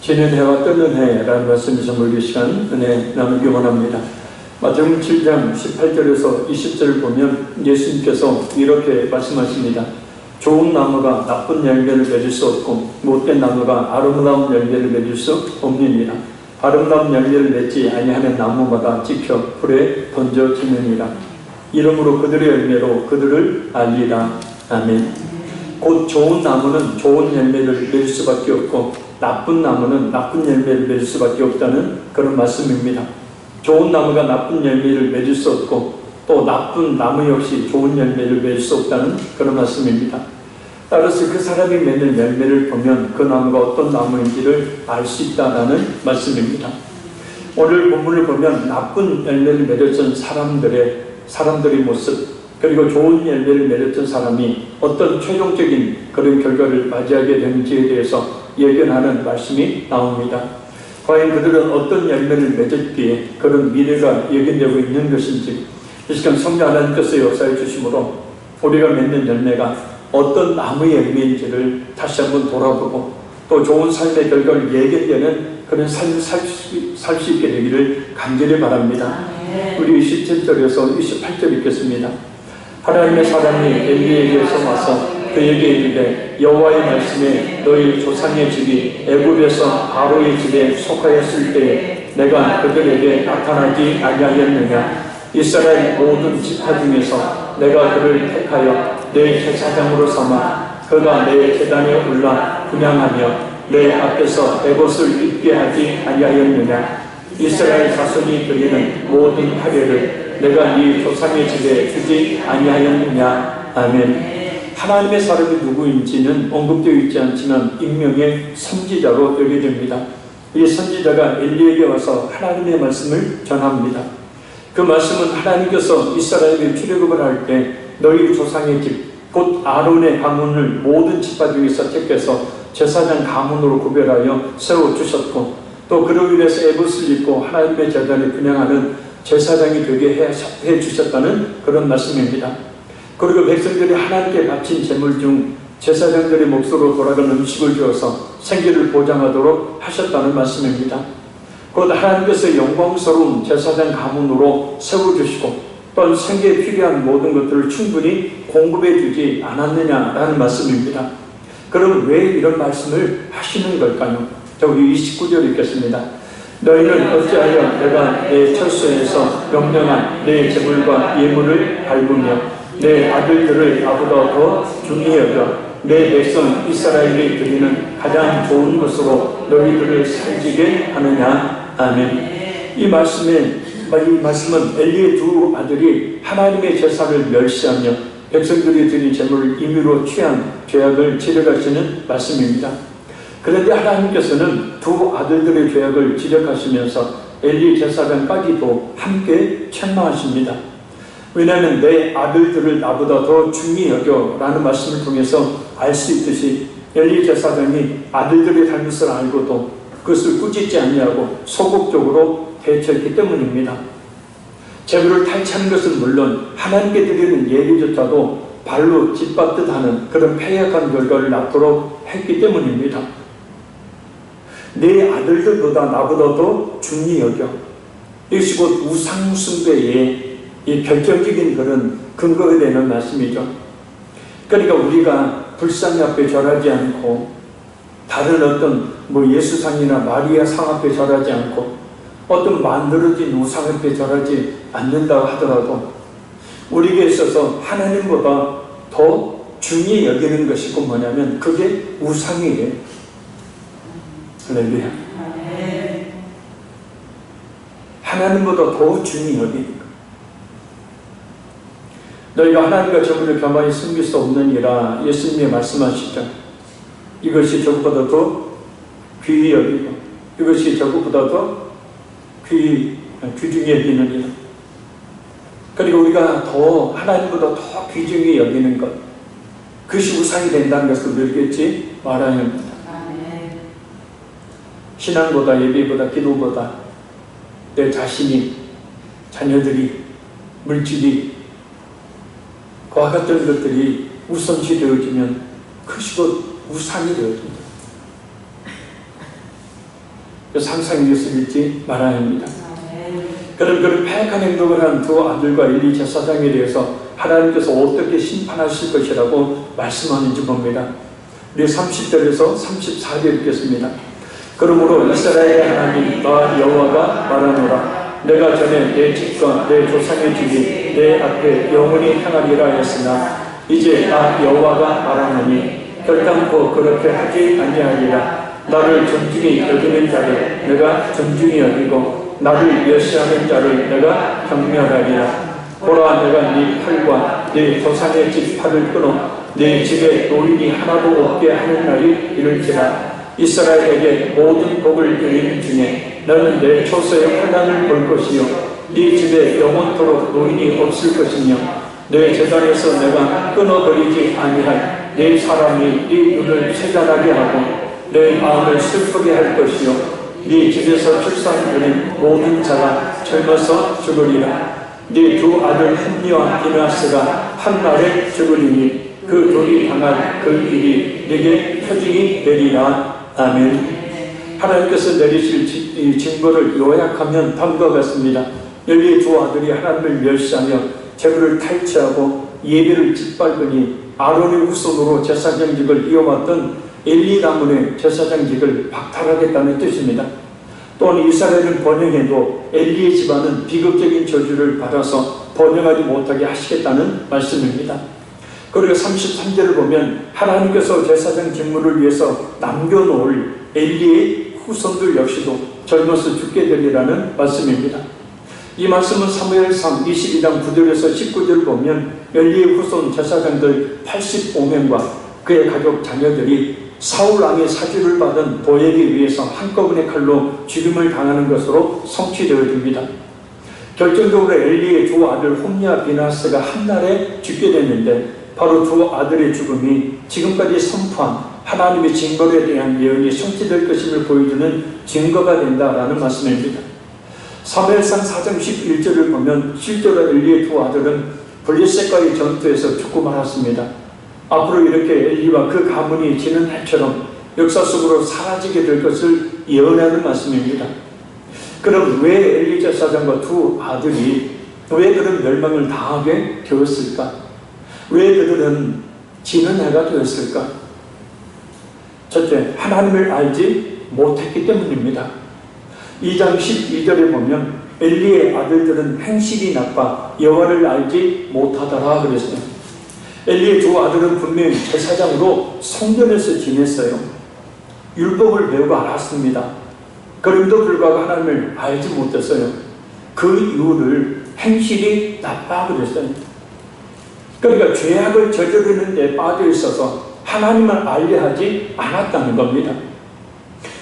지는 해와 뜨는 해라는 말씀이 선물의 시간 은혜 나누기 원합니다. 마태복음 7장 18절에서 20절을 보면 예수님께서 이렇게 말씀하십니다. 좋은 나무가 나쁜 열매를 맺을 수 없고 못된 나무가 아름다운 열매를 맺을 수 없느니라. 아름다운 열매를 맺지 아니하는 나무마다 찍혀 불에 던져지느니라. 이러므로 그들의 열매로 그들을 알리라. 아멘. 곧 좋은 나무는 좋은 열매를 맺을 수밖에 없고 나쁜 나무는 나쁜 열매를 맺을 수밖에 없다는 그런 말씀입니다. 좋은 나무가 나쁜 열매를 맺을 수 없고 또 나쁜 나무 역시 좋은 열매를 맺을 수 없다는 그런 말씀입니다. 따라서 그 사람이 맺는 열매를 보면 그 나무가 어떤 나무인지를 알 수 있다는 말씀입니다. 오늘 본문을 보면 나쁜 열매를 맺었던 사람들의 모습, 그리고 좋은 열매를 맺었던 사람이 어떤 최종적인 그런 결과를 맞이하게 되는지에 대해서 예견하는 말씀이 나옵니다. 과연 그들은 어떤 열매를 맺었기에 그런 미래가 예견되고 있는 것인지, 이 시간 성령 하나님께서 역사해 주심으로 우리가 맺는 열매가 어떤 나무의 열매인지를 다시 한번 돌아보고 또 좋은 삶의 결과를 예견되는 그런 삶을 살 수 있게 되기를 간절히 바랍니다. 우리 27절에서 28절 읽겠습니다. 하나님의 사람이 엘리에게서 와서 그에게 이르되 여호와의 말씀에 너희 조상의 집이 애굽에서 바로의 집에 속하였을 때에 내가 그들에게 나타나지 아니하였느냐. 이스라엘 모든 지파 중에서 내가 그를 택하여 내 제사장으로 삼아 그가 내 제단에 올라 분향하며 내 앞에서 에봇을 입게 하지 아니하였느냐. 이스라엘 자손이 드리는 모든 할례를 내가 네 조상의 집에 주지 아니하였느냐. 아멘. 하나님의 사람이 누구인지는 언급되어 있지 않지만 익명의 선지자로 여겨집니다. 이 선지자가 엘리에게 와서 하나님의 말씀을 전합니다. 그 말씀은 하나님께서 이스라엘에 출애굽을 할 때 너희 조상의 집, 곧 아론의 가문을 모든 지파 중에서 택해서 제사장 가문으로 구별하여 세워주셨고 또 그로 인해서 에봇을 입고 하나님의 제단에 분향하는 제사장이 되게 해주셨다는 그런 말씀입니다. 그리고 백성들이 하나님께 바친 제물 중 제사장들의 몫으로 돌아가는 음식을 주어서 생계를 보장하도록 하셨다는 말씀입니다. 곧 하나님께서 영광스러운 제사장 가문으로 세워주시고 또 생계에 필요한 모든 것들을 충분히 공급해 주지 않았느냐라는 말씀입니다. 그럼 왜 이런 말씀을 하시는 걸까요? 자, 우리 29절 읽겠습니다. 너희는 어찌하여 내가 내 처소에서 명령한 내 제물과 예물을 밟으며 내 아들들을 나보다 더 중히 여겨 내 백성 이스라엘이 드리는 가장 좋은 것으로 너희들을 살지게 하느냐. 아멘. 이 말씀은 엘리의 두 아들이 하나님의 제사를 멸시하며 백성들이 드린 제물을 임의로 취한 죄악을 지적하시는 말씀입니다. 그런데 하나님께서는 두 아들들의 죄악을 지적하시면서 엘리 제사장까지도 함께 책망하십니다. 왜냐하면 내 아들들을 나보다 더 중히 여겨 라는 말씀을 통해서 알 수 있듯이 엘리 제사장이 아들들의 잘못을 알고도 그것을 꾸짖지 아니하고 소극적으로 대처했기 때문입니다. 제물을 탈취하는 것은 물론 하나님께 드리는 예배조차도 발로 짓밟듯 하는 그런 패역한 결과를 낳도록 했기 때문입니다. 내 아들들보다 나보다 더 중히 여겨. 이것이 곧 우상숭배의 이 결정적인 그런 근거가 되는 말씀이죠. 그러니까 우리가 불상 앞에 절하지 않고 다른 어떤 예수상이나 마리아 상 앞에 절하지 않고 어떤 만들어진 우상 앞에 절하지 않는다고 하더라도 우리에게 있어서 하나님보다 더 중히 여기는 것이 꼭 뭐냐면 그게 우상이에요. 할렐루야. 하나님보다 더 중히 여기는 것. 너희가 하나님과 저분을 가만히 숨길 수 없느니라 예수님이 말씀하시죠. 이것이 저것보다 더 귀히 여기고 이것이 저것보다 더 귀중히 여기느니라. 그리고 우리가 더 하나님보다 더 귀중히 여기는 것, 그것이 우상이 된다는 것을 늘겠지 말아야 합니다. 신앙보다 예배보다 기도보다 내 자신이, 자녀들이, 물질이, 그와 같은 것들이 우선시 되어지면 그것이 곧 우상이 되어집니다. 상상의 것을 잊지 말아야 합니다. 그런 패악한 행동을 한 두 아들과 엘리 제사장에 대해서 하나님께서 어떻게 심판하실 것이라고 말씀하는지 봅니다. 우리 30절에서 34절 읽겠습니다. 그러므로 이스라엘의 하나님 나 여호와가 말하노라. 내가 전에 내 집과 내 조상의 집이 내 앞에 영원히 향하리라 했으나 이제 나 여호와가 말하노니 결단코 그렇게 하지 아니하리라. 나를 존중히 여기는 자를 내가 존중히 여기고 나를 멸시하는 자를 내가 경멸하리라. 보라, 내가 네 팔과 네 조상의 집 팔을 끊어 네 집에 노인이 하나도 없게 하는 날이 이를지라. 이스라엘에게 모든 복을 드리는 중에 너는 내 초소의 환난을 볼 것이요 네 집에 영원토록 노인이 없을 것이며 내 재단에서 내가 끊어버리지 아니할 내 사람이 네 눈을 세잔하게 하고 내 마음을 슬프게 할 것이요 네 집에서 출산되는 모든 자가 젊어서 죽으리라. 네 두 아들 홈니와 비나스가 한 날에 죽으리니 그 둘이 당할 그 일이 네게 표징이 되리라. 아멘. 하나님께서 내리실 징벌을 요약하면 다음과 같습니다. 엘리의 두 아들이 하나님을 멸시하며 재물을 탈취하고 예배를 짓밟으니 아론의 후손으로 제사장직을 이어왔던 엘리 가문의 제사장직을 박탈하겠다는 뜻입니다. 또한 이스라엘은 번영해도 엘리의 집안은 비극적인 저주를 받아서 번영하지 못하게 하시겠다는 말씀입니다. 그리고 33절을 보면 하나님께서 제사장 직무를 위해서 남겨놓을 엘리의 후손들 역시도 젊어서 죽게 되리라는 말씀입니다. 이 말씀은 사무엘상 22장 9절에서 19절을 보면 엘리의 후손 제사장들 85명과 그의 가족 자녀들이 사울 왕의 사주를 받은 도액에 의해서 한꺼번에 칼로 죽임을 당하는 것으로 성취되어집니다. 결정적으로 엘리의 두 아들 홈니와 비나스가 한날에 죽게 됐는데 바로 두 아들의 죽음이 지금까지 선포한 하나님의 징벌에 대한 예언이 성취될 것임을 보여주는 증거가 된다라는 말씀입니다. 사무엘상 4장 11절을 보면 실제로 엘리의 두 아들은 블레셋과의 전투에서 죽고 말았습니다. 앞으로 이렇게 엘리와 그 가문이 지는 해처럼 역사 속으로 사라지게 될 것을 예언하는 말씀입니다. 그럼 왜 엘리 제사장과 두 아들이 왜 그런 멸망을 당하게 되었을까? 왜 그들은 지는 해가 되었을까? 첫째, 하나님을 알지 못했기 때문입니다. 2장 12절에 보면 엘리의 아들들은 행실이 나빠 여호와를 알지 못하더라 그랬어요. 엘리의 두 아들은 분명히 제사장으로 성전에서 지냈어요. 율법을 배우고 알았습니다. 그럼에도 불구하고 하나님을 알지 못했어요. 그 이유를 행실이 나빠 그랬어요. 그러니까 죄악을 저지르는 데 빠져 있어서 하나님을 알려 하지 않았다는 겁니다.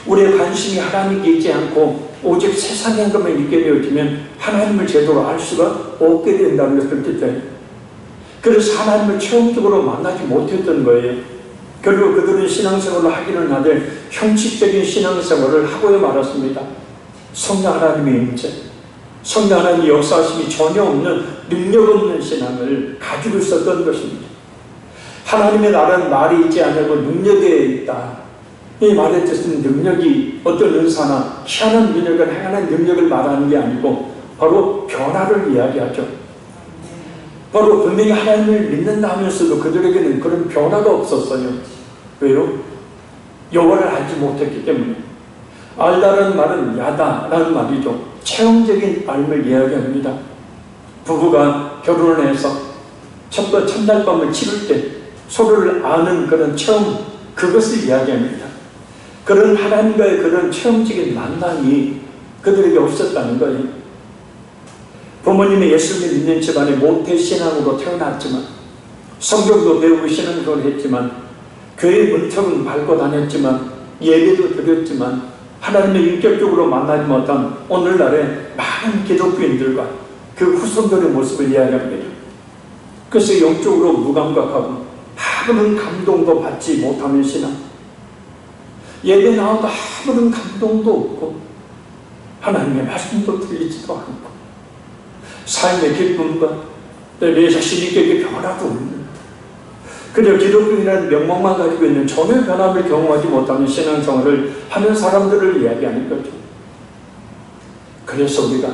우리의 관심이 하나님께 있지 않고 오직 세상의 것만 있게 되어지면 하나님을 제대로 알 수가 없게 된다는 것을 뜻해요. 그래서 하나님을 체험적으로 만나지 못했던 거예요. 결국 그들은 신앙생활을 하기는 하되 형식적인 신앙생활을 하고야 말았습니다. 성령 하나님의 임재, 성령 하나님의 역사하심이 전혀 없는 능력 없는 신앙을 가지고 있었던 것입니다. 하나님의 나라는 말이 있지 않고 능력에 있다. 이 말의 뜻은 능력이 어떤 은사나 희한한 능력을 행하는 능력을 말하는 게 아니고 바로 변화를 이야기하죠. 바로 분명히 하나님을 믿는다 하면서도 그들에게는 그런 변화가 없었어요. 왜요? 여호와를 알지 못했기 때문에. 알다라는 말은 야다라는 말이죠. 체험적인 알을 이야기합니다. 부부가 결혼을 해서 첫날 밤을 치를 때 서로를 아는 그런 체험, 그것을 이야기합니다. 그런 하나님과의 그런 체험적인 만남이 그들에게 없었다는 거예요. 부모님이 예수를 믿는 집안에 모태신앙으로 태어났지만 성경도 배우고 신앙생활을 했지만 교회 문턱은 밟고 다녔지만 예배도 드렸지만 하나님의 인격적으로 만나지 못한 오늘날의 많은 기독교인들과 그 후손들의 모습을 이야기합니다. 그래서 영적으로 무감각하고 아무런 감동도 받지 못하는 신앙, 예배 나와도 아무런 감동도 없고 하나님의 말씀도 들리지도 않고 삶의 기쁨과 내 자신에게 변화도 없는 그저 기독교인이라는 명목만 가지고 있는 전혀 변함을 경험하지 못하는 신앙생활을 하는 사람들을 이야기하는 거죠. 그래서 우리가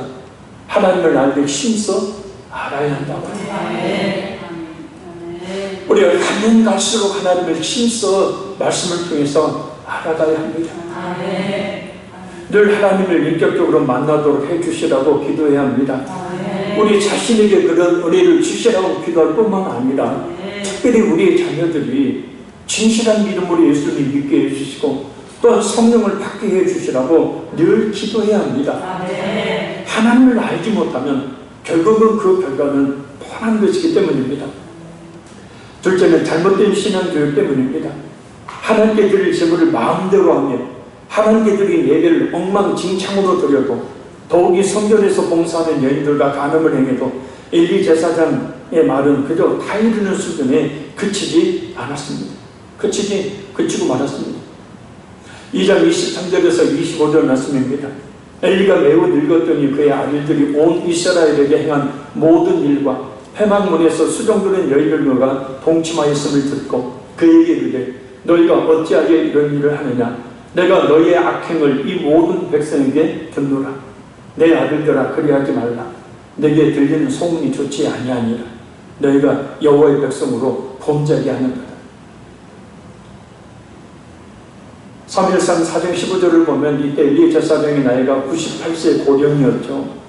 하나님을 알되 힘써 알아야 한다고 합니다. 우리가 가면 갈수록 하나님을 힘써 말씀을 통해서 알아가야 합니다. 늘 하나님을 인격적으로 만나도록 해주시라고 기도해야 합니다. 우리 자신에게 그런 은혜를 주시라고 기도할 뿐만 아니라 특별히 우리의 자녀들이 진실한 믿음으로 예수를 믿게 해주시고 또한 성령을 받게 해주시라고 늘 기도해야 합니다. 하나님을 알지 못하면 결국은 그 결과는 뻔한 것이기 때문입니다. 둘째는 잘못된 신앙교육 때문입니다. 하나님께 드릴 제물을 마음대로 하며 하나님께 드린 예배를 엉망진창으로 드려도 더욱이 성전에서 봉사하는 여인들과 간음을 행해도 엘리 제사장의 말은 그저 다 이르는 수준에 그치지 않았습니다. 그치고 말았습니다. 2장 23절에서 25절 말씀입니다. 엘리가 매우 늙었더니 그의 아들들이 온 이스라엘에게 행한 모든 일과 회막문에서 수종드는 여인들과 동침하였음을 듣고 그에게 이르되 너희가 어찌하여 이런 일을 하느냐. 내가 너희의 악행을 이 모든 백성에게 듣노라. 내 아들들아 그리하지 말라. 내게 들리는 소문이 좋지 아니하니라. 너희가 여호와의 백성으로 범죄하게 하는도다. 사무엘상 4장 15절을 보면 이때 엘리 제사장의 나이가 98세 고령이었죠.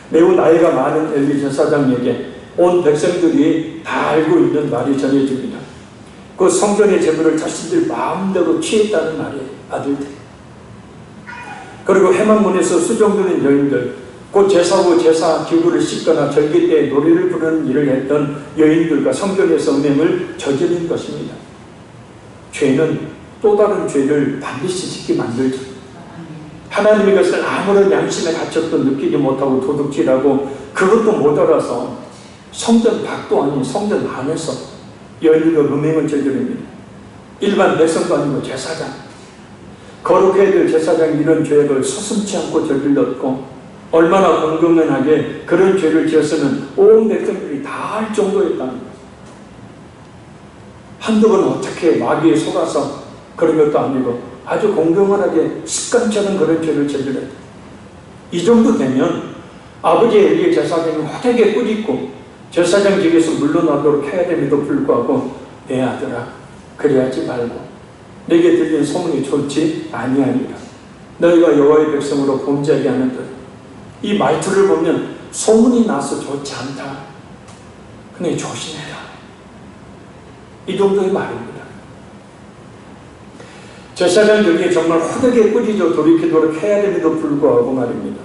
매우 나이가 많은 엘리 제사장에게 온 백성들이 다 알고 있는 말이 전해집니다. 그 성전의 제물을 자신들 마음대로 취했다는 말이에요. 아들들이. 그리고 회막문에서 수종드는 여인들, 곧 제사 후 제사 기구를 씻거나 절기 때 노래를 부르는 일을 했던 여인들과 성전에서 음행을 저지른 것입니다. 죄는 또 다른 죄를 반드시 짓게 만들죠. 하나님의 것을 아무런 양심에 갇혔도 느끼지 못하고 도둑질하고 그것도 모자라서 성전 밖도 아닌 성전 안에서 여인과 음행을 저지릅니다. 일반 백성도 아니고 제사장, 거룩해야 될 제사장이 이런 죄를 서슴지 않고 저질렀고 얼마나 공공연하게 그런 죄를 지었으면 온 백성들이 다 알 정도였다는 거예요. 한두 번 어떻게 마귀에 속아서 그런 것도 아니고 아주 공공연하게 습관처럼 그런 죄를 저질렀다. 이 정도 되면 아버지 엘리의 제사장이 호되게 꾸짖고 제사장직에서 물러나도록 해야 됨에도 불구하고 내 아들아 그리하지 말고 내게 들린 소문이 좋지 아니하니라. 너희가 여호와의 백성으로 범죄하게 하는들. 이 말투를 보면 소문이 나서 좋지 않다. 근데 조심해라. 이 정도의 말입니다. 제사장들이 정말 호되게 꾸짖어 돌이키도록 해야 됨에도 불구하고 말입니다.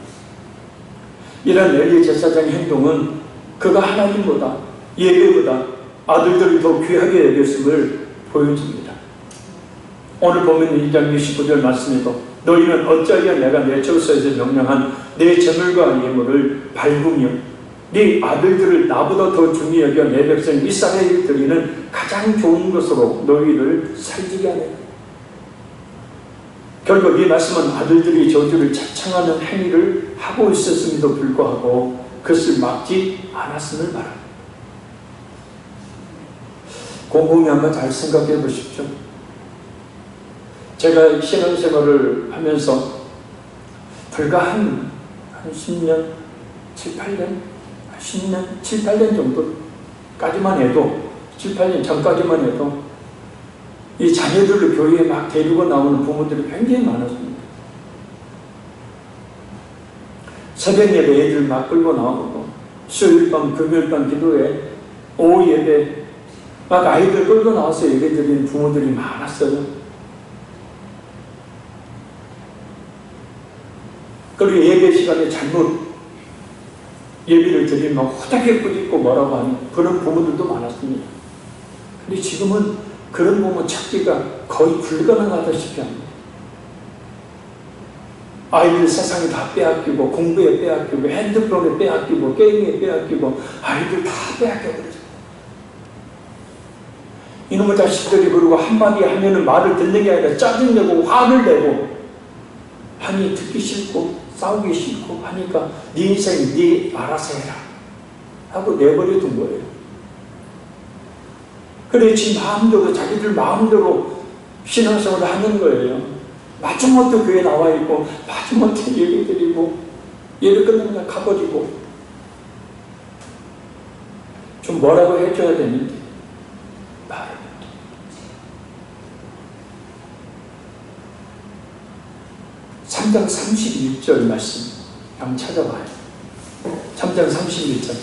이런 엘리 제사장의 행동은 그가 하나님보다 예배보다 아들들이 더 귀하게 여겼음을 보여줍니다. 오늘 보면 2장 29절 말씀에도 너희는 어찌하여 내가 내 처소에서 명령한 내 제물과 예물을 밟으며 네 아들들을 나보다 더 중히 여겨 내 백성 이스라엘이 드리는 가장 좋은 것으로 너희를 살지게 하네. 결국 이 말씀은 아들들이 저주를 자청하는 행위를 하고 있었음에도 불구하고 그것을 막지 않았음을 말합니다. 곰곰이 한번 잘 생각해 보십시오. 제가 신앙생활을 하면서 불과 한 10년, 7, 8년 정도까지만 해도 7, 8년 전까지만 해도 이 자녀들을 교회에 막 데리고 나오는 부모들이 굉장히 많았습니다. 새벽 예배 애들 막 끌고 나오고 수요일 밤, 금요일 밤 기도회, 오후 예배 막 아이들 끌고 나와서 예배 드리는 부모들이 많았어요. 그리고 예배 시간에 잘못 예배를 드리면 호되게 꾸짖고 뭐라고 하는 그런 부모들도 많았습니다. 근데 지금은 그런 부모 찾기가 거의 불가능하다시피 합니다. 아이들 세상에 다 빼앗기고 공부에 빼앗기고 핸드폰에 빼앗기고 게임에 빼앗기고 아이들 다 빼앗겨버리죠. 이놈의 자식들이 그러고 한마디 하면은 말을 듣는 게 아니라 짜증내고 화를 내고 하니 듣기 싫고 싸우기 싫고 하니까 네 인생 네 알아서 해라 하고 내버려 둔 거예요. 그래 지 마음대로 자기들 마음대로 신앙생활을 하는 거예요. 마지못해 교회 나와 있고 마지못해 예배 드리고 예배 끝나면 가버리고 좀 뭐라고 해줘야 되는데 말을 못해. 3장 31절 말씀 한번 찾아봐요. 3장 31절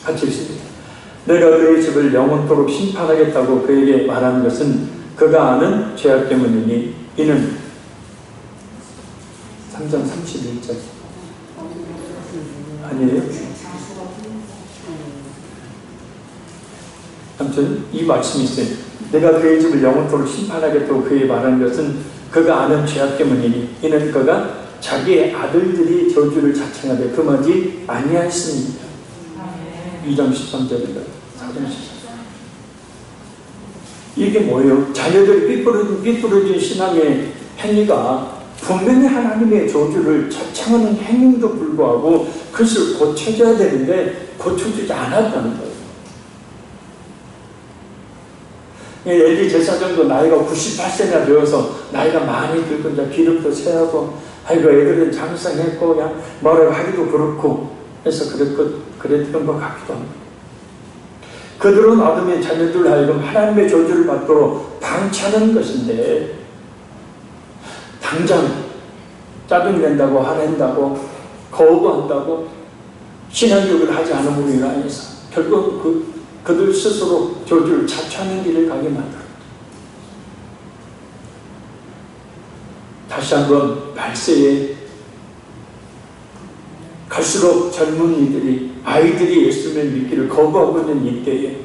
같이 읽습니다. 내가 그의 집을 영원토록 심판하겠다고 그에게 말하는 것은 그가 아는 죄악 때문이니 이는 3장 31절 아니에요? 아무튼 이 말씀이 있어요. 내가 그의 집을 영원토록 심판하겠다고 그에게 말하는 것은 그가 아는 죄악 때문이니 이는 그가 자기의 아들들이 저주를 자청하되 금하지 아니하였습니다. 2장 13절입니다. 4장 14절. 이게 뭐예요? 자녀들이 삐뚤어진 신앙의 행위가 분명히 하나님의 저주를 자청하는 행위도 불구하고 그것을 고쳐줘야 되는데 고쳐주지 않았다는 거예요. 엘리 제사장도 나이가 98세나 되어서 나이가 많이 들고 이제 기름도 세하고 아이고 애들은 장성했고 그냥 뭐라고 하기도 그렇고 해서 그랬던 것 같기도 합니다. 그들은 아담의 자녀들 하여금 하나님의 저주를 받도록 방치하는 것인데 당장 짜증낸다고 화낸다고 거부한다고 신앙교육을 하지 않음으로 인하여서 결국 그들 스스로 저주를 자초하는 길을 가게 만들었다. 다시 한번 발세에 갈수록 젊은이들이 아이들이 예수님을 믿기를 거부하고 있는 이때에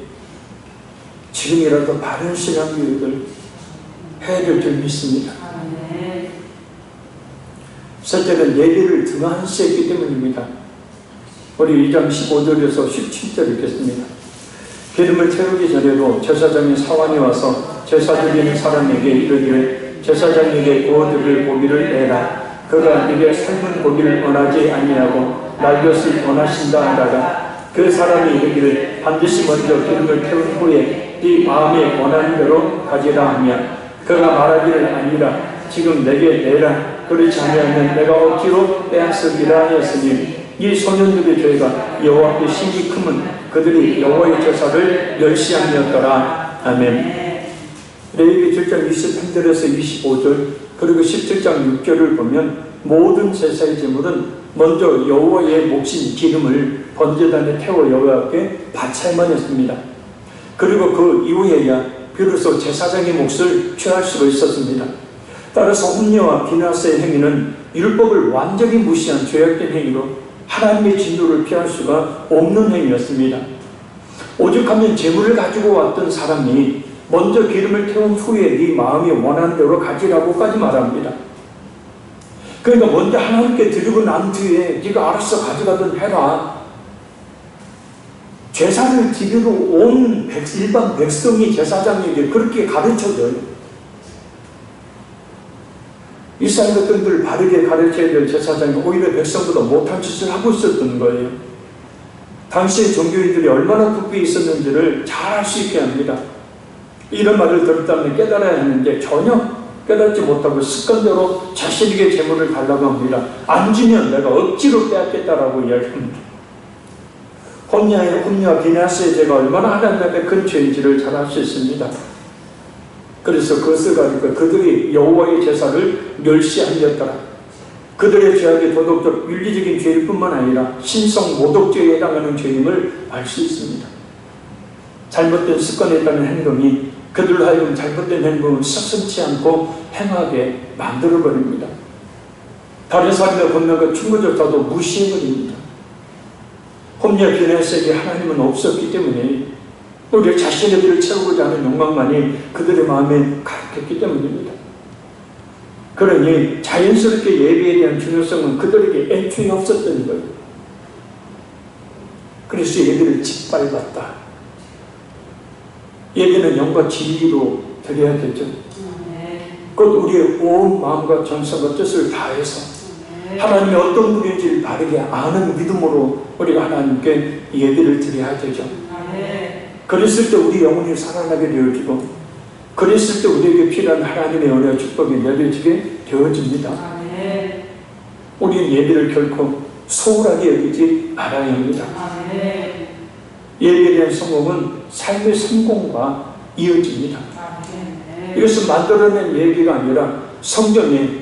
지금이라도 바른 신앙교육을 해야 될 줄 믿습니다. 첫째는 예배를 등한시했기 때문입니다. 우리 2장 15절에서 17절 읽겠습니다. 기름을 채우기 전에도 제사장의 사환이 와서 제사 드리는 사람에게 이르기를 제사장에게 구워드릴 고기를 내라. 그가 네게 삶은 고기를 원하지 아니하고 날것을 원하신다 하다가 그 사람이 이르기를 반드시 먼저 기름을 태운 후에 네 마음에 원하는 대로 가지라 하며 그가 말하기를 아니라 지금 내게 내라. 그렇지 아니하면 내가 억지로 빼앗으리라 하였으니 이 소년들의 죄가 여호와 앞에 심히 크면 그들이 여호와의 제사를 멸시함이었더라. 아멘. 레위기 7장 23절에서 25절 그리고 17장 6절을 보면 모든 제사의 제물은 먼저 여호와의 몫인 기름을 번제단에 태워 여호와 앞에 바쳐야만 했습니다. 그리고 그 이후에야 비로소 제사장의 몫을 취할 수가 있었습니다. 따라서 홈리와 비나스의 행위는 율법을 완전히 무시한 죄악된 행위로 하나님의 진노를 피할 수가 없는 행위였습니다. 오죽하면 제물을 가지고 왔던 사람이 먼저 기름을 태운 후에 네 마음이 원하는 대로 가지라고까지 말합니다. 그러니까 먼저 하나님께 드리고 난 뒤에 네가 알아서 가져가든 해라. 제사를 드리러 온 일반 백성이 제사장에게 그렇게 가르쳐줘요. 이스라엘 백성들을 바르게 가르쳐야 될 제사장이 오히려 백성보다 못한 짓을 하고 있었던 거예요. 당시의 종교인들이 얼마나 부귀 있었는지를 잘 알 수 있게 합니다. 이런 말을 들었다면 깨달아야 하는데 전혀 깨닫지 못하고 습관대로 자신에게 제물을 달라고 합니다. 안 주면 내가 억지로 빼앗겠다라고 이야기합니다. 홈리와 비나스의 죄가 얼마나 하나님 앞에 큰 죄인지를 잘 알 수 있습니다. 그래서 그것을 가지고 그들이 여호와의 제사를 멸시하였더라. 그들의 죄악이 도덕적 윤리적인 죄일 뿐만 아니라 신성 모독죄에 해당하는 죄임을 알 수 있습니다. 잘못된 습관에 따른 행동이 그들로 하여금 잘못된 행동을 섭섭치 않고 행하게 만들어버립니다. 다른 사람의 권면과 충고조차도 무시해버립니다. 홈리와 비나스에게 하나님은 없었기 때문에 우리 자신의 길을 채우고자 하는 욕망만이 그들의 마음에 가득했기 때문입니다. 그러니 자연스럽게 예배에 대한 중요성은 그들에게 애초에 없었던 거예요. 그래서 예배를 짓밟았다. 예배는 영과 진리로 드려야겠죠. 곧 우리의 온 마음과 정성과 뜻을 다해서 하나님이 어떤 분인지를 바르게 아는 믿음으로 우리가 하나님께 예배를 드려야 되죠. 그랬을 때 우리 영혼이 살아나게 되어지고, 그랬을 때 우리에게 필요한 하나님의 은혜와 축복이 내려지게 되어집니다. 아멘. 우리는 예배를 결코 소홀하게 여기지 말아야 합니다. 아멘. 예배에 대한 성공은 삶의 성공과 이어집니다. 아멘. 이것은 만들어낸 얘기가 아니라 성경에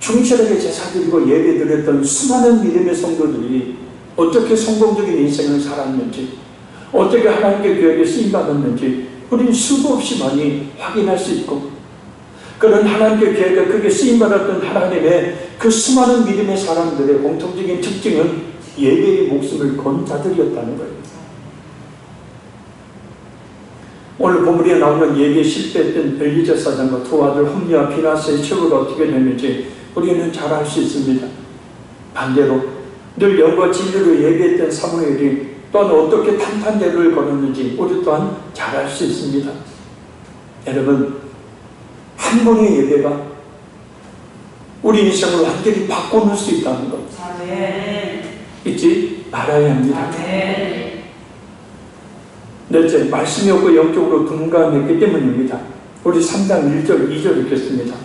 충실하게 제사드리고 예배드렸던 수많은 믿음의 성도들이 어떻게 성공적인 인생을 살았는지, 어떻게 하나님께 귀하게 쓰임받았는지 우리는 수도 없이 많이 확인할 수 있고, 그런 하나님께 귀하게 크게 쓰임받았던 하나님의 그 수많은 믿음의 사람들의 공통적인 특징은 예배의 목숨을 건 자들이었다는 거예요. 오늘 본문에 나오는 예배에 실패했던 엘리자 사장과 두 아들 홈리와 비나스의 최후가 어떻게 됐는지 우리는 잘 알 수 있습니다. 반대로 늘 영과 진리로 예배했던 사무엘이 또한 어떻게 탄탄대로를 걸었는지 우리 또한 잘 알 수 있습니다. 여러분, 한 번의 예배가 우리 인생을 완전히 바꿔놓을 수 있다는 것 잊지 말아야 합니다. 넷째, 말씀이 없고 영적으로 둔감했기 때문입니다. 우리 3장 1절 2절 읽겠습니다.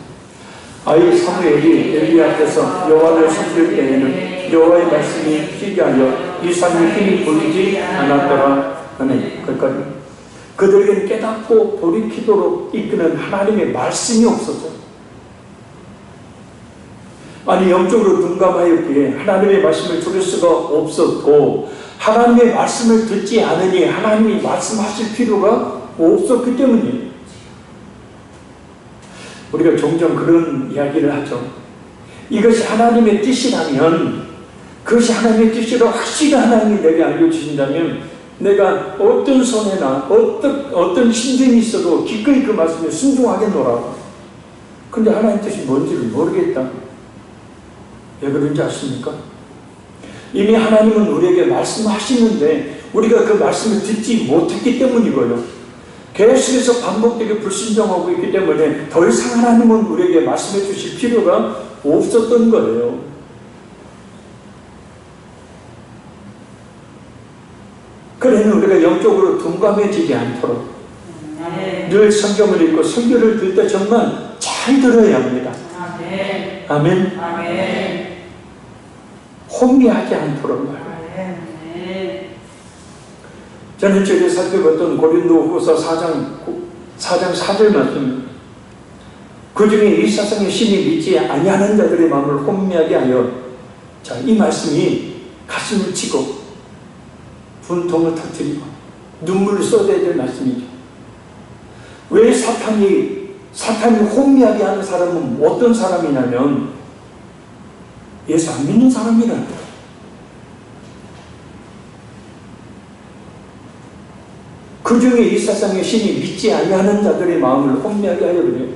아이 사무엘이 엘리 앞에서 여호와를 섬길 때에는 여호와의 말씀이 희귀하여 이상의 힘이 보이지 않았더라 하네. 거기까지. 그들에게는 깨닫고 돌이키도록 이끄는 하나님의 말씀이 없었죠. 아니, 영적으로 둔감하였기에 하나님의 말씀을 들을 수가 없었고, 하나님의 말씀을 듣지 않으니 하나님이 말씀하실 필요가 없었기 때문이에요. 우리가 종종 그런 이야기를 하죠. 이것이 하나님의 뜻이라면, 그것이 하나님의 뜻이라 확실히 하나님이 내게 알려주신다면 내가 어떤 손해나 어떤 힘듦이 있어도 기꺼이 그 말씀에 순종하겠노라. 근데 하나님 뜻이 뭔지를 모르겠다. 왜 그런지 아십니까? 이미 하나님은 우리에게 말씀하시는데 우리가 그 말씀을 듣지 못했기 때문이고요. 계속해서 반복되게 불순종하고 있기 때문에 더 이상 하나님은 우리에게 말씀해 주실 필요가 없었던 거예요. 그러니 우리가 영적으로 둔감해지지 않도록 늘 성경을 읽고 설교를 들 때 정말 잘 들어야 합니다. 아멘. 아멘. 혼미하지 않도록 말이에요. 저는 저희 살펴봤던 고린도후서 4장 4절 말씀, 그 중에 이 세상의 신이 믿지 아니하는 자들의 마음을 혼미하게 하여, 자, 이 말씀이 가슴을 치고 분통을 터뜨리고 눈물을 쏟아야 될 말씀이죠. 왜 사탄이 혼미하게 하는 사람은 어떤 사람이냐면 예수 안 믿는 사람이라는 거예요. 그 중에 이 세상의 신이 믿지 아니하는 자들의 마음을 혼미하게 하려 그래요.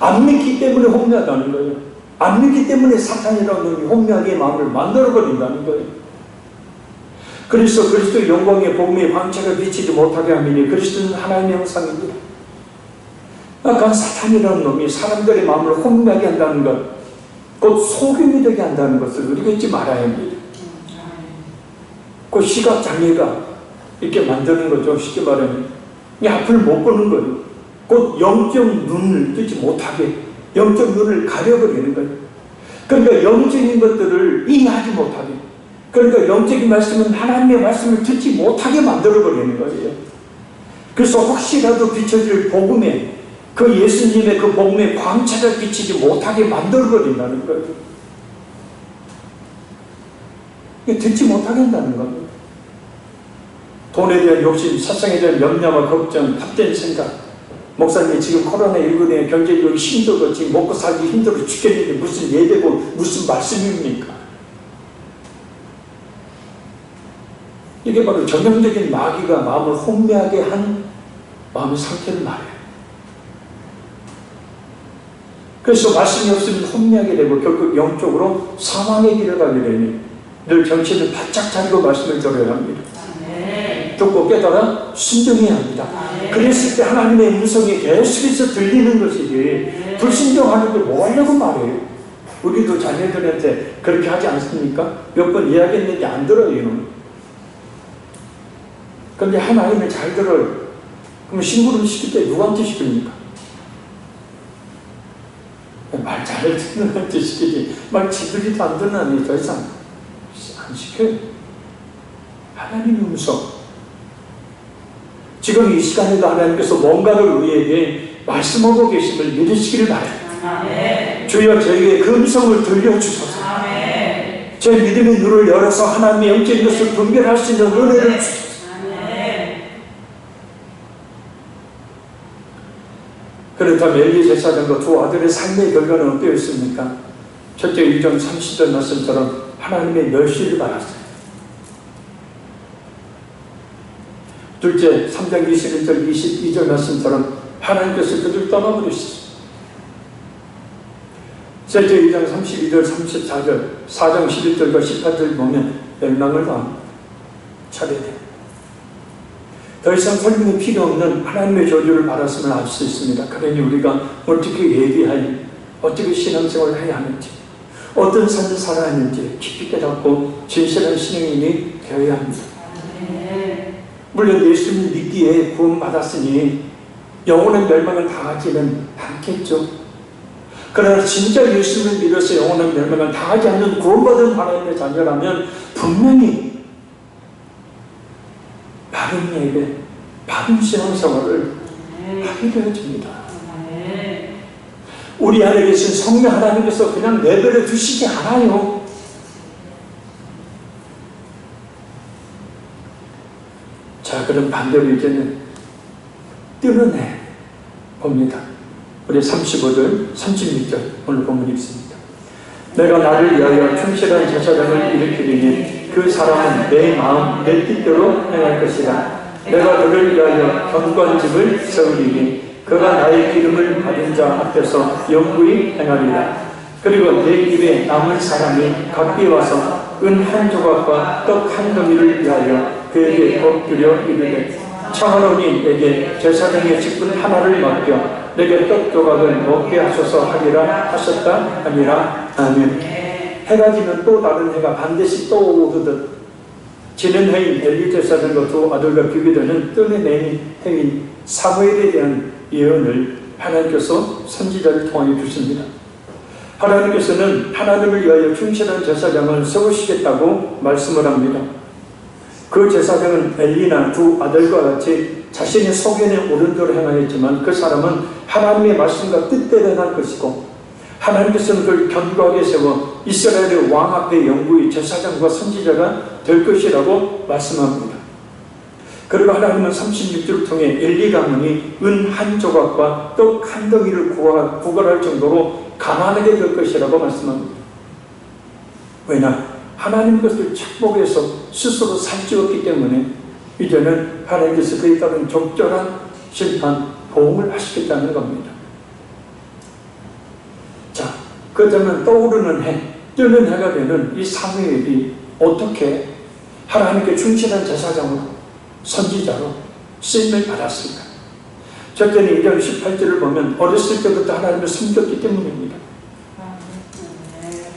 안 믿기 때문에 혼미하다는 거예요. 안 믿기 때문에 사탄이라는 놈이 혼미하게 마음을 만들어버린다는 거예요. 그래서 그리스도의 영광의 복음의 광채가 비치지 못하게 하미니 그리스도는 하나님의 형상입니다. 약간 사탄이라는 놈이 사람들의 마음을 혼미하게 한다는 것, 곧 속임이 되게 한다는 것을 우리가 잊지 말아야 합니다. 그 시각장애가 이렇게 만드는 거죠. 쉽게 말하면 이 앞을 못 보는 거예요. 곧 영적 눈을 뜨지 못하게, 영적 눈을 가려버리는 거예요. 그러니까 영적인 것들을 이해하지 못하게, 그러니까 영적인 말씀은 하나님의 말씀을 듣지 못하게 만들어버리는 거예요. 그래서 혹시라도 비춰질 복음에, 그 예수님의 그 복음의 광채를 비치지 못하게 만들어버린다는 거예요. 듣지 못하게 한다는 겁니다. 돈에 대한 욕심, 세상에 대한 염려와 걱정, 헛된 생각. 목사님이 지금 코로나19에 대한 경제적으로 힘들고 지금 먹고 살기 힘들어 죽겠는데 무슨 예배고 무슨 말씀입니까? 이게 바로 전형적인 마귀가 마음을 혼미하게 한 마음의 상태를 말해요. 그래서 말씀이 없으면 혼미하게 되고 결국 영적으로 사망의 길을 가게 되니 늘 정신을 바짝 차리고 말씀을 들어야 합니다. 듣고 깨달아 순종해야 합니다. 그랬을 때 하나님의 음성이 계속해서 들리는 것이지 불순종하는 게 뭐하려고 말해요. 우리도 자녀들한테 그렇게 하지 않습니까? 몇 번 이야기했는데 안 들어요. 그런데 하나님을 잘 들어요. 그럼 심부름 시킬 때 누구한테 시킵니까? 말 잘 듣는 한테 시키지. 말 지들이도 안 듣는 더 이상 안 시켜요. 하나님의 음성. 지금 이 시간에도 하나님께서 뭔가를 우리에게 말씀하고 계심을 믿으시기를 바랍니다. 아멘. 주여 저에게 그 음성을 들려주소서. 아멘. 제 믿음의 눈을 열어서 하나님의 영적인 것을 분별할 수 있는 은혜를 주소서. 아멘. 그렇다면 엘리 제사장과 두 아들의 삶의 결과는 어떠했습니까? 첫째 1장 30절 말씀처럼 하나님의 멸시를 받았어요. 둘째 3장 21절 22절 말씀처럼 하나님께서 그들 떠나버리셨어요. 셋째 2장 32절 34절 4장 11절과 18절 보면 멸망을 당합니다. 차례돼요. 더 이상 설명이 필요 없는 하나님의 저주를 받았음을 알 수 있습니다. 그러니 우리가 어떻게 예비하여 어떻게 신앙생활을 해야 하는지 어떤 삶을 살아야 하는지 깊이 깨닫고 진실한 신앙인이 되어야 합니다. 물론 예수님을 믿기에 구원받았으니 영원한 멸망을 당하지는 않겠죠. 그러나 진짜 예수님을 믿어서 영원한 멸망을 당하지 않는 구원받은 하나님의 자녀라면 분명히 바른 예배, 바른 신앙생활을 하게 되어집니다. 우리 안에 계신 성령 하나님께서 그냥 내버려 두시지 않아요. 자, 그럼 반대로 이제는 뜨는 해 봅니다. 우리 35절, 36절 오늘 본문 읽습니다. 내가 나를 위하여 충실한 제사장을 일으키리니 그 사람은 내 마음, 내 뜻대로 행할 것이라. 내가 그를 위하여 견관집을 세우리니 그가 나의 기름을 받은 자 앞에서 영구히 행하리라. 그리고 내 입에 남은 사람이 각기 와서 은 한 조각과 떡 한 덩이를 위하여 그에게 엎드려 이르되 청하노니에게 제사장의 직분 하나를 맡겨 내게 떡 조각을 먹게 하소서 하리라 하셨다 하니라. 아멘. 해가 지면 또 다른 해가 반드시 또 오르듯 지는 해인 엘리 제사장과 두 아들과 비교되는 뜨는 해인 사무엘에 대한 예언을 하나님께서 선지자를 통하여 주십니다. 하나님께서는 하나님을 위하여 충실한 제사장을 세우시겠다고 말씀을 합니다. 그 제사장은 엘리나 두 아들과 같이 자신의 소견에 옳은 대로 행하였지만 그 사람은 하나님의 말씀과 뜻대로 행할 것이고 하나님께서는 그를 견고하게 세워 이스라엘의 왕 앞에 영구히 제사장과 선지자가 될 것이라고 말씀합니다. 그리고 하나님은 36절을 통해 엘리 가문이 은 한 조각과 떡 한 덩이를 구걸할 정도로 가난하게 될 것이라고 말씀합니다. 왜냐? 하나님 것을 축복해서 스스로 살찌웠기 때문에 이제는 하나님께서 그에 따른 적절한 심판, 보응을 하시겠다는 겁니다. 자, 그렇다면 떠오르는 해, 뜨는 해가 되는 이 사무엘이 어떻게 하나님께 충실한 제사장으로, 선지자로 쓰임을 받았을까? 첫째는 2장 18절을 보면 어렸을 때부터 하나님을 섬겼기 때문입니다.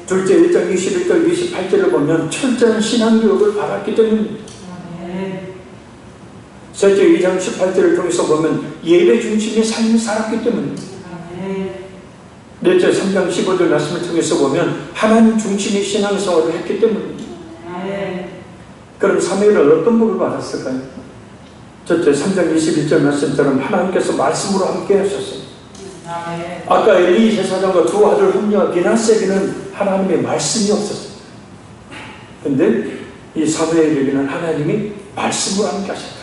둘째 1장 21절 28절을 보면 철저한 신앙교육을 받았기 때문입니다. 셋째 2장 18절을 통해서 보면 예배 중심의 삶을 살았기 때문입니다. 넷째 3장 15절 말씀을 통해서 보면 하나님 중심의 신앙생활을 했기 때문입니다. 그럼 사무엘은 어떤 복을 받았을까요? 첫째 3장 21절 말씀처럼 하나님께서 말씀으로 함께 하셨습니다. 아까 엘리 제사장과 두 아들 홈리와 비나스에게는 하나님의 말씀이 없었어요. 그런데 이 사무엘에게는 하나님이 말씀으로 함께 하셨다.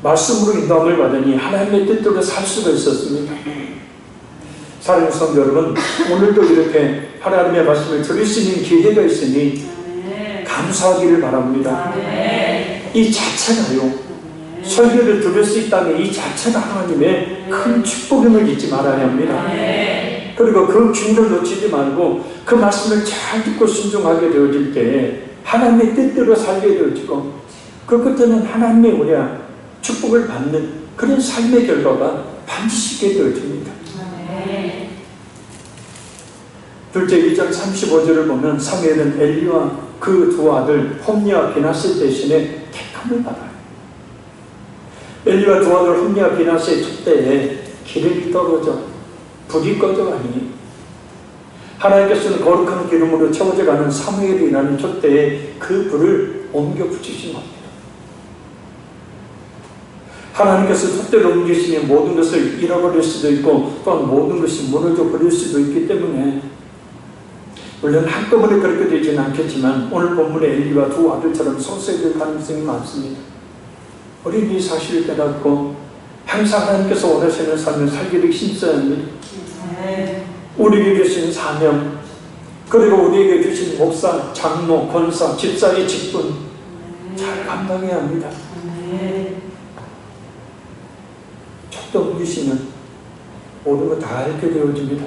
말씀으로 인도함을 받으니 하나님의 뜻대로 살 수가 있었습니다. 사랑하는 성도 여러분, 오늘도 이렇게 하나님의 말씀을 들을 수 있는 기회가 있으니 감사하기를 바랍니다. 이 자체가요, 설교를 들을 수 있다면 이 자체가 하나님의 큰 축복임을 잊지 말아야 합니다. 그리고 그 기회를 놓치지 말고 그 말씀을 잘 듣고 순종하게 되어질 때에 하나님의 뜻대로 살게 되어지고 그 끝에는 하나님의 은혜와 축복을 받는 그런 삶의 결과가 반드시 있게 되어집니다. 둘째 2장 35절을 보면 사무엘은 엘리와 그 두 아들 홈리와 비나스 대신에 택함을 받아요. 엘리와 두 아들 홈리와 비나스의 촛대에 기름이 떨어져 불이 꺼져가니 하나님께서는 거룩한 기름으로 채워져가는 사무엘이라는 촛대에 그 불을 옮겨 붙이신 겁니다. 하나님께서 촛대를 옮기시면 모든 것을 잃어버릴 수도 있고 또한 모든 것이 무너져 버릴 수도 있기 때문에 물론 한꺼번에 그렇게 되지는 않겠지만 오늘 본문의 엘리와 두 아들처럼 소수해질 가능성이 많습니다. 우리는 이 사실을 깨닫고 항상 하나님께서 원하시는 삶을 살기를 힘써야 합니다. 우리에게 주신 사명, 그리고 우리에게 주신 목사, 장로, 권사, 집사의 직분 잘 감당해야 합니다. 촛대 옮기시면 모든 거 다 알게 되어집니다.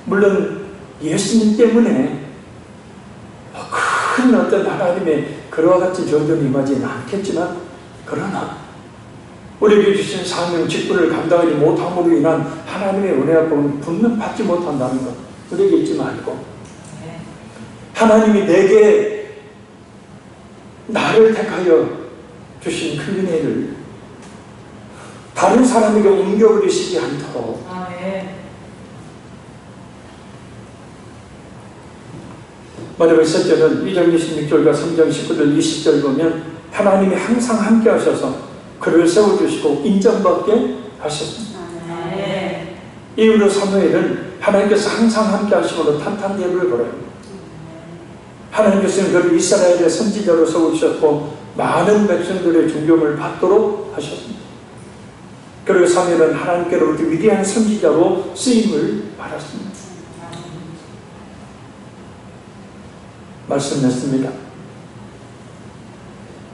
물론 예수님 때문에 큰 어떤 하나님의 그와 같은 전쟁이 임하지는 않겠지만 그러나 우리에게 주신 사명 직분을 감당하지 못함으로 인한 하나님의 은혜와 복은 분명 받지 못한다는 것 우리에게 잊지 말고 하나님이 내게 나를 택하여 주신 그 은혜를 다른 사람에게 옮겨버리시지 않도록 마지막 첫째는 2장 26절과 3장 19절 20절 보면 하나님이 항상 함께 하셔서 그를 세워주시고 인정받게 하셨습니다. 이후로 사무엘은 하나님께서 항상 함께 하심으로 탄탄대를 걸어요. 하나님께서는 그를 이스라엘의 선지자로 세우셨고 많은 백성들의 존경을 받도록 하셨습니다. 그리고 사무엘은 하나님께로부터 위대한 선지자로 쓰임을 받았습니다. 말씀했습니다.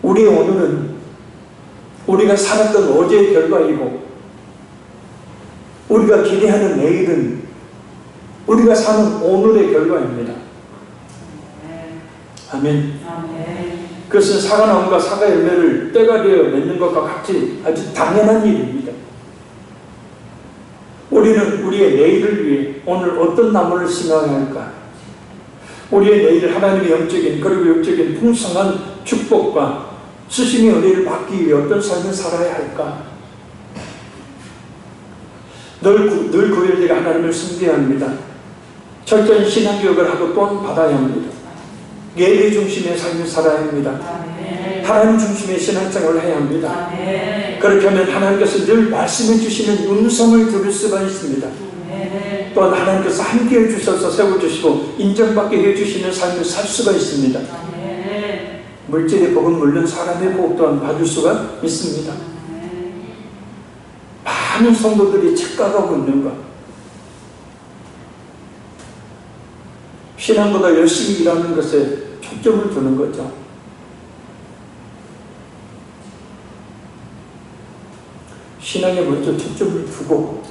우리의 오늘은 우리가 살았던 어제의 결과이고 우리가 기대하는 내일은 우리가 사는 오늘의 결과입니다. 아멘. 그것은 사과나무가 사과 열매를 때가 되어 맺는 것과 같이 아주 당연한 일입니다. 우리는 우리의 내일을 위해 오늘 어떤 나무를 심어야 할까? 우리의 내일 하나님의 영적인 그리고 영적인 풍성한 축복과 수심의 은혜를 받기 위해 어떤 삶을 살아야 할까? 늘 그 일들이 하나님을 섬겨야 합니다. 철저한 신앙교육을 하고 또한 받아야 합니다. 예배 중심의 삶을 살아야 합니다. 하나님 중심의 신앙생활을 해야 합니다. 그렇게 하면 하나님께서 늘 말씀해 주시는 음성을 들을 수가 있습니다. 또한 하나님께서 함께해 주셔서 세워주시고 인정받게 해주시는 삶을 살 수가 있습니다. 물질의 복은 물론 사람의 복 또한 받을 수가 있습니다. 많은 성도들이 착각하고 있는 것, 신앙보다 열심히 일하는 것에 초점을 두는 거죠. 신앙에 먼저 초점을 두고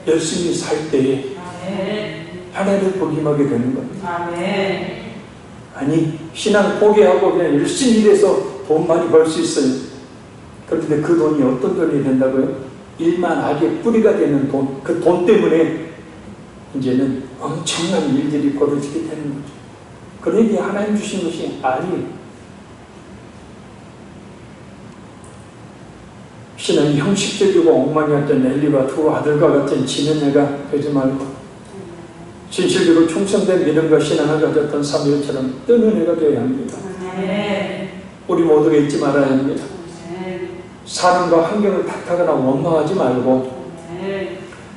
열심히 살 때에 하나님을 복임하게 되는 겁니다. 아니 신앙 포기하고 그냥 열심히 일해서 돈 많이 벌 수 있어요. 그런데 그 돈이 어떤 돈이 된다고요? 일만 악의 뿌리가 되는 돈, 그 돈 때문에 이제는 엄청난 일들이 벌어지게 되는 거죠. 그러니 하나님 주신 것이 아니에요. 신앙이 형식적이고 엉망이었던 엘리와 두 아들과 같은 지면애가 되지 말고 진실되고 충성된 믿음과 신앙을 가졌던 사무엘처럼 뜨는 애가 되어야 합니다. 우리 모두가 잊지 말아야 합니다. 사람과 환경을 탓하거나 원망하지 말고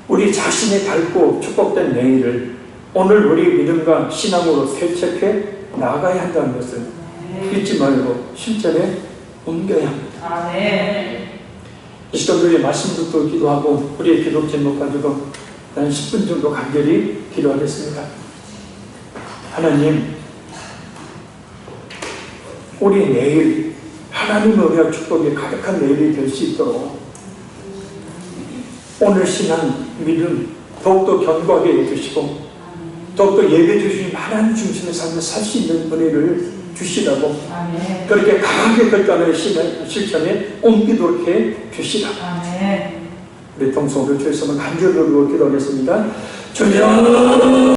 우리 자신의 밝고 축복된 내일을 오늘 우리의 믿음과 신앙으로 되찾해 나아가야 한다는 것을 잊지 말고 실전에 옮겨야 합니다. 이 시간 우리의 말씀 듣고 기도하고 우리의 기도 제목 가지고 한 10분 정도 간절히 기도하겠습니다. 하나님, 우리 내일 하나님의 은혜와 축복이 가득한 내일이 될 수 있도록 오늘 신앙, 믿음 더욱더 견고하게 해주시고 더욱더 예배 주신 하나님 중심의 삶을 살 수 있는 은혜를 주시라고 그렇게 강하게 결단을 실천에 옮기도록 해 주시라. 우리 통성으로 주의 이름을 간절히 부르고 기도하겠습니다. 주여